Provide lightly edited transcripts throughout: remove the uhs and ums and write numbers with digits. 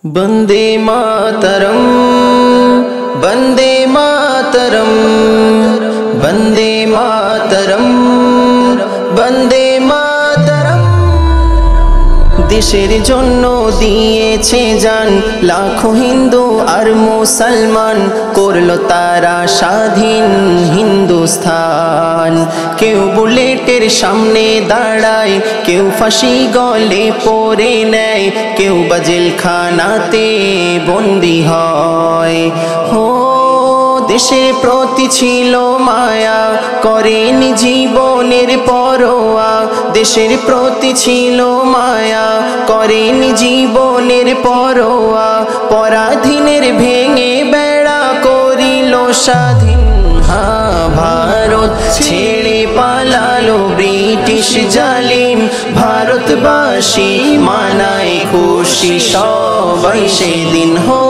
वंदे मातरम, वंदे मातरम, वंदे मातरम, वंदे मातरम। देशेर जोन्नो दिएছে जान लाखो हिंदू और मुसलमान, करलो तारा स्वाधीन हिंदुस्तान। केउ बुलेटेर सामने दाड़ाय, केउ फाঁসি गले पड़े नेয়, केउ বা জেলখানাতে बंदी হয়। हो देशेर प्रति छिलो माया, करेनि जीवनेर परোয়া। देशेर प्रति छिलो माया, करेनि जीवनेर परোয়া। पराधीनेर भेंगे बेड़ा करिलो स्वाधीन। हाँ भारत छेड़े पालालो ब्रिटिश जालिम, भारतबासी मानाय खुशी सबाई सेदिन। हो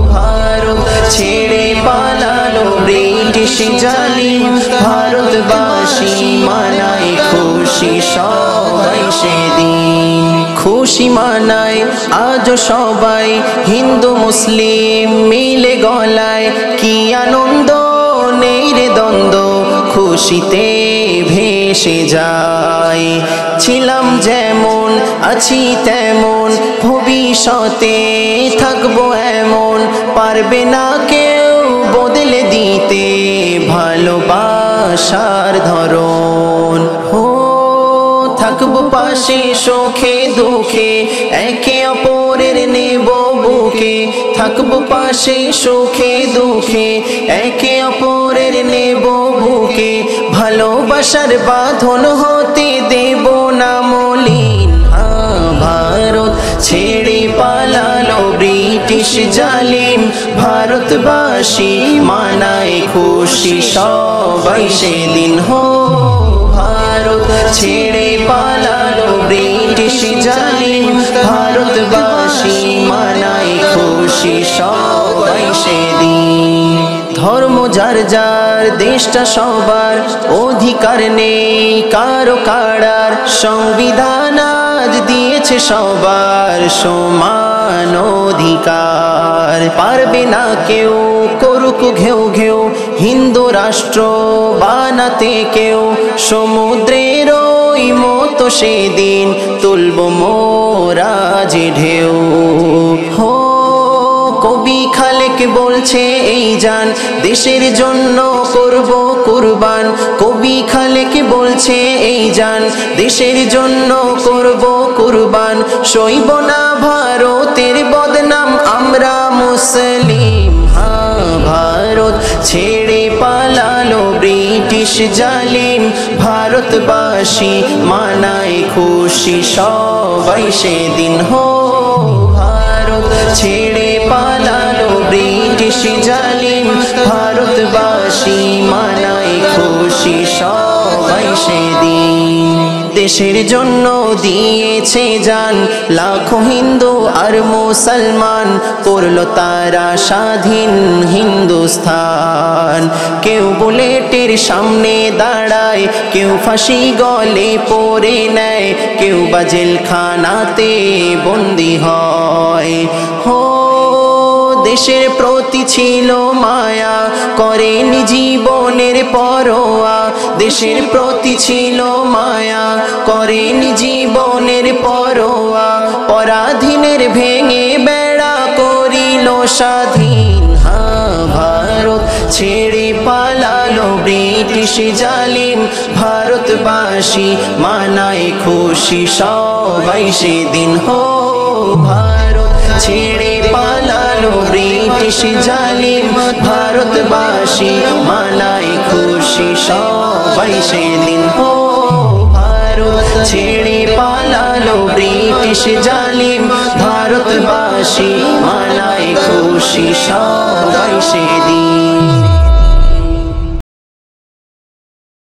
भारत छेड़े पालालो ब्रिटिश जालिम, भारतबासी मानाय खुशी सबाई सेदिन। खुशी मानाय आजो सबाई हिंदू मुसलिम मिले गलाय, कि आनंद नेই রে দ্বন্দ্ব খুশিতে ভেসে যায়। ছিলাম যেমন আছি তেমন, ভবিষ্যতে থাকবো এমন, পারবে না কেউ বদলে দিতে ভালোবাসার ধরন। হো থাকবো পাশে সুখে দুঃখে, একে অপরের নেব বুকে। থাকবো পাশে সুখে দুঃখে, একে অপরের নেব বুকে। ভালোবাসার বাঁধন হতে দেব না মলিন। ভারত ছেড়ে পালালো ব্রিটিশ জালিম, ভারতবাসী মানায় খুশি সবাই সেদিন। হো भारत छेड़े पालालो ब्रिटिश जालिम, भारतबासी मानाय खुशी सबाई सेदिन। धर्म जार जार देशटा सबार, अधिकार नेই कारो काड़ार। संविधान आज दिएছে সবার সমান অধিকার। পারবে না কেউ করুক ঘেউ ঘেউ, হিন্দু রাষ্ট্র বানাতে কেউ। সমুদ্রের ওই মতো সেদিন তুলব মোরা যে ঢেউ। হো কবি খালেক বলছে এই জান, দেশের জন্য করব কুরবান। কবি খালেক বলছে এই জান, দেশের জন্য করব কুরবান। সইব না ভারতের বদনাম, আমরা মুসলিম। হ্যাঁ ভারত ছেড়ে পালালো ব্রিটিশ জালিম, ভারতবাসী মানায় খুশি সবাই সেদিন। হো भारत छेड़े पालालो ब्रिटिश जालिम, भारतबासी मानाय खुशी सबाई सेदिन। देशेर जोन्नो दिएছে जान लाखो हिंदू और मुसलमान, करलो तारा स्वाधीन हिंदुस्तान। केउ बुलेटेर सामने दाड़ाय, केउ फाঁসি गले पड़े नेয়, केउ বা জেলখানাতে बंदी হয়। हो देशेर प्रति छिलो माया, करेनि जीवनेर परোয়া। देशेर प्रति छिलो माया, करेनि जीवनेर परোয়া। पराधीनेर भेंगे बेड़ा करिलो स्वाधीन। हाँ भारत छेड़े पालालो ब्रिटिश जालिम, भारतबासी मानाय खुशी सबाई सेदिन। हो भारत छेड़े पालालो ब्रिटिश जालिम, भारतबासी मानाय खुशी सबाई सेदिन। हो भारत छेड़े पालालो ब्रिटिश जालिम, भारतबासी मानाय खुशी सबाई सेदिन।